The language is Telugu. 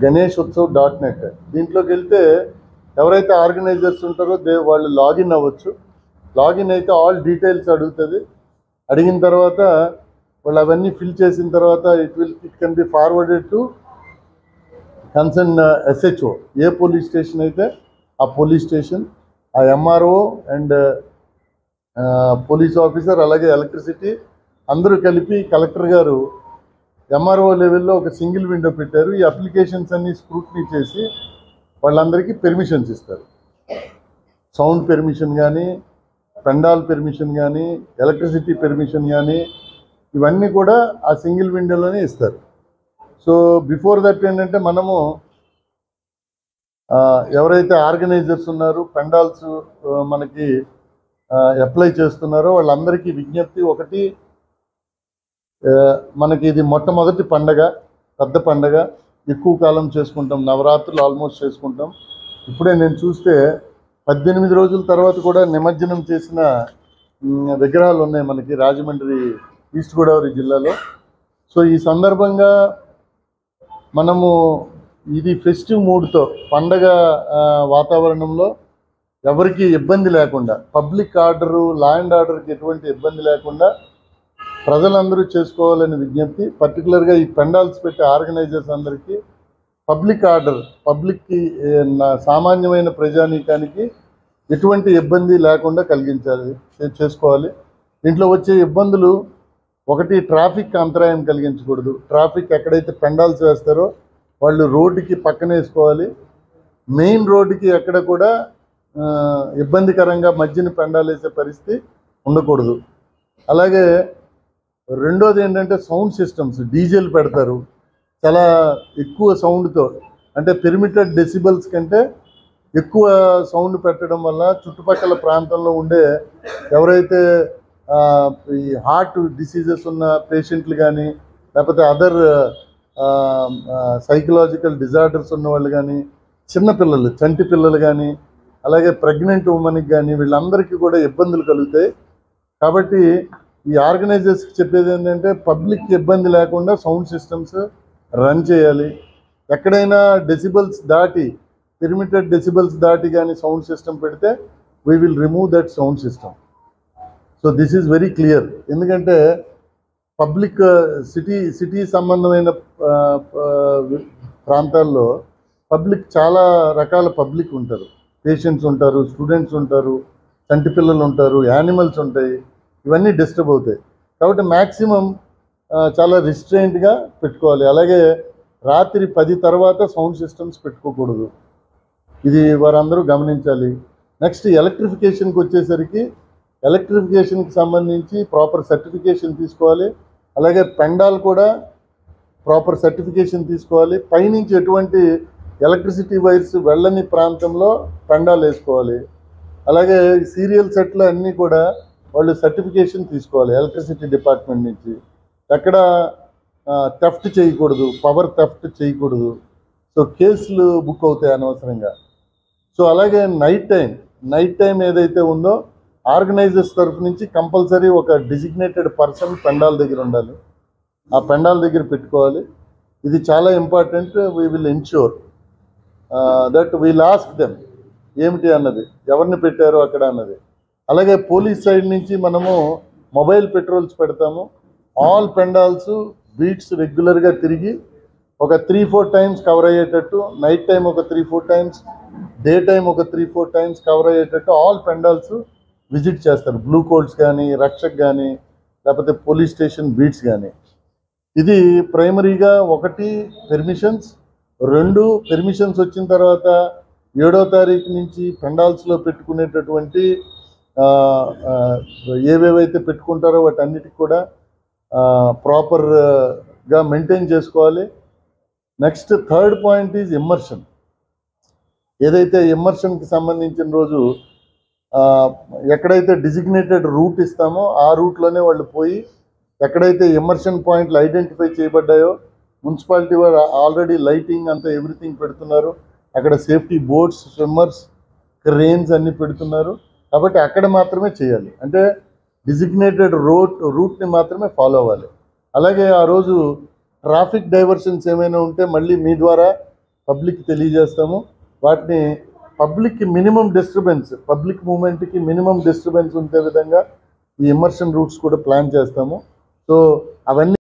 ganeshotsav.net. దీంట్లోకి వెళ్తే ఎవరైతే ఆర్గనైజర్స్ ఉంటారో వాళ్ళు లాగిన్ అవ్వచ్చు. లాగిన్ అయితే ఆల్ డీటెయిల్స్ అడుగుతుంది. అడిగిన తర్వాత వాళ్ళు అవన్నీ ఫిల్ చేసిన తర్వాత it can be forwarded to concern SHO. A police station అయితే ఆ పోలీస్ స్టేషన్, ఆ MRO అండ్ పోలీస్ ఆఫీసర్, అలాగే ఎలక్ట్రిసిటీ అందరూ కలిపి కలెక్టర్ గారు MRO లెవెల్లో ఒక సింగిల్ విండో పెట్టారు. ఈ అప్లికేషన్స్ అన్ని స్క్రూటినీ చేసి వాళ్ళందరికీ పెర్మిషన్స్ ఇస్తారు. సౌండ్ పెర్మిషన్ కానీ, పెండాల్ పెర్మిషన్ కానీ, ఎలక్ట్రిసిటీ పెర్మిషన్ కానీ, ఇవన్నీ కూడా ఆ సింగిల్ విండోలోనే ఇస్తారు. సో బిఫోర్ దట్ ఏంటంటే మనము ఎవరైతే ఆర్గనైజర్స్ ఉన్నారో పెండాల్స్ మనకి అప్లై చేస్తున్నారో వాళ్ళందరికీ విజ్ఞప్తి ఒకటి, మనకి ఇది మొట్టమొదటి పండగ, పెద్ద పండగ, ఎక్కువ కాలం చేసుకుంటాం. నవరాత్రులు ఆల్మోస్ట్ చేసుకుంటాం. ఇప్పుడే నేను చూస్తే 18 రోజుల తర్వాత కూడా నిమజ్జనం చేసిన విగ్రహాలు ఉన్నాయి మనకి రాజమండ్రి ఈస్ట్ గోదావరి జిల్లాలో. సో ఈ సందర్భంగా మనము ఇది ఫెస్టివ్ మూడ్తో పండగ వాతావరణంలో ఎవరికి ఇబ్బంది లేకుండా, పబ్లిక్ ఆర్డరు, లా అండ్ ఆర్డర్కి ఎటువంటి ఇబ్బంది లేకుండా ప్రజలందరూ చేసుకోవాలని విజ్ఞప్తి. పర్టికులర్గా ఈ పెండాల్స్ పెట్టే ఆర్గనైజర్స్ అందరికీ పబ్లిక్ ఆర్డర్, పబ్లిక్కి సామాన్యమైన ప్రజానీకానికి ఎటువంటి ఇబ్బంది లేకుండా చేసుకోవాలి. దీంట్లో వచ్చే ఇబ్బందులు ఒకటి, ట్రాఫిక్ అంతరాయం కలిగించకూడదు. ట్రాఫిక్ ఎక్కడైతే పెండాల్స్ వేస్తారో వాళ్ళు రోడ్డుకి పక్కన వేసుకోవాలి. మెయిన్ రోడ్డుకి ఎక్కడ కూడా ఇబ్బందికరంగా మధ్యన పెండాలు వేసే పరిస్థితి ఉండకూడదు. అలాగే రెండోది ఏంటంటే సౌండ్ సిస్టమ్స్, డీజేలు పెడతారు చాలా ఎక్కువ సౌండ్తో, అంటే పెర్మిటెడ్ డెసిబల్స్ కంటే ఎక్కువ సౌండ్ పెట్టడం వల్ల చుట్టుపక్కల ప్రాంతంలో ఉండే ఎవరైతే ఈ హార్ట్ డిసీజెస్ ఉన్న పేషెంట్లు కానీ, లేకపోతే అదర్ సైకలాజికల్ డిజార్డర్స్ ఉన్న వాళ్ళు కానీ, చిన్నపిల్లలు, చంటి పిల్లలు కానీ, అలాగే ప్రెగ్నెంట్ ఉమెన్కి కానీ, వీళ్ళందరికీ కూడా ఇబ్బందులు కలుగుతాయి. కాబట్టి ఈ ఆర్గనైజర్స్కి చెప్పేది ఏంటంటే పబ్లిక్ ఇబ్బంది లేకుండా సౌండ్ సిస్టమ్స్ రన్ చేయాలి. ఎక్కడైనా డెసిబల్స్ దాటి, పెర్మిటెడ్ డెసిబల్స్ దాటి కానీ సౌండ్ సిస్టమ్ పెడితే we will remove that sound system. So this is very clear. ఎందుకంటే పబ్లిక్ సిటీ సంబంధమైన ప్రాంతాల్లో పబ్లిక్ చాలా రకాల పబ్లిక్ ఉంటారు. పేషెంట్స్ ఉంటారు, స్టూడెంట్స్ ఉంటారు, చంటి పిల్లలు ఉంటారు, యానిమల్స్ ఉంటాయి. ఇవన్నీ డిస్టర్బ్ అవుతాయి. కాబట్టి మ్యాక్సిమం చాలా రిస్ట్రెయింట్గా పెట్టుకోవాలి. అలాగే రాత్రి 10 తర్వాత సౌండ్ సిస్టమ్స్ పెట్టుకోకూడదు. ఇది వారందరూ గమనించాలి. నెక్స్ట్ ఎలక్ట్రిఫికేషన్కి వచ్చేసరికి ఎలక్ట్రిఫికేషన్కి సంబంధించి ప్రాపర్ సర్టిఫికేషన్ తీసుకోవాలి. అలాగే పెండాల్ కూడా ప్రాపర్ సర్టిఫికేషన్ తీసుకోవాలి. పైనుంచి ఎటువంటి ఎలక్ట్రిసిటీ వైర్స్ వెళ్ళని ప్రాంతంలో పెండాల్ వేసుకోవాలి. అలాగే సీరియల్ సెట్లు అన్నీ కూడా వాళ్ళు సర్టిఫికేషన్ తీసుకోవాలి ఎలక్ట్రిసిటీ డిపార్ట్మెంట్ నుంచి. ఎక్కడ థెఫ్ట్ చేయకూడదు, పవర్ థెఫ్ట్ చేయకూడదు. సో కేసులు బుక్ అవుతాయి అనవసరంగా. సో అలాగే నైట్ టైం ఏదైతే ఉందో ఆర్గనైజర్స్ తరఫు నుంచి కంపల్సరీ ఒక డిజిగ్నేటెడ్ పర్సన్ పెండాల్ దగ్గర ఉండాలి. ఆ పెండాల్ దగ్గర పెట్టుకోవాలి. ఇది చాలా important. We will ensure that we'll ask them ఏమిటి అన్నది, ఎవరిని పెట్టారో అక్కడ అన్నది. అలాగే పోలీస్ సైడ్ నుంచి మనము మొబైల్ పెట్రోల్స్ పెడతాము. ఆల్ పెండాల్స్ బీట్స్ రెగ్యులర్గా తిరిగి ఒక 3-4 టైమ్స్ కవర్ అయ్యేటట్టు, నైట్ టైం ఒక 3-4 టైమ్స్, డే టైం ఒక 3-4 టైమ్స్ కవర్ అయ్యేటట్టు ఆల్ పెండాల్స్ విజిట్ చేస్తారు. బ్లూ కోడ్స్ కానీ, రక్షక్ కానీ, లేకపోతే పోలీస్ స్టేషన్ బీట్స్ కానీ. ఇది ప్రైమరీగా ఒకటి పెర్మిషన్స్. 2 పెర్మిషన్స్ వచ్చిన తర్వాత 7వ తారీఖు నుంచి పెండాల్స్లో పెట్టుకునేటటువంటి ఏవేవైతే పెట్టుకుంటారో వాటన్నిటికి కూడా ప్రాపర్గా మెయింటైన్ చేసుకోవాలి. Next third point is immersion. ఏదైతే ఇమ్మర్షన్కి సంబంధించిన రోజు ఎక్కడైతే డిజిగ్నేటెడ్ రూట్ ఇస్తామో ఆ రూట్లోనే వాళ్ళు పోయి ఎక్కడైతే ఇమ్మర్షన్ పాయింట్లు ఐడెంటిఫై చేయబడ్డాయో మున్సిపాలిటీ వారు ఆల్రెడీ లైటింగ్ అంతా ఎవ్రీథింగ్ పెడుతున్నారు. అక్కడ సేఫ్టీ బోట్స్, స్విమ్మర్స్, క్రేన్స్ అన్నీ పెడుతున్నారు. కాబట్టి అక్కడ మాత్రమే చేయాలి. అంటే డిజిగ్నేటెడ్ రూట్ని మాత్రమే ఫాలో అవ్వాలి. అలాగే ఆ రోజు ట్రాఫిక్ డైవర్షన్స్ ఏమైనా ఉంటే మళ్ళీ మీ ద్వారా పబ్లిక్ తెలియజేస్తాము. వాటిని పబ్లిక్కి మినిమం డిస్టర్బెన్స్, పబ్లిక్ మూమెంట్కి మినిమం డిస్టర్బెన్స్ ఉండే విధంగా ఈ ఇమ్మర్షన్ రూట్స్ కూడా ప్లాన్ చేస్తాము. సో అవన్నీ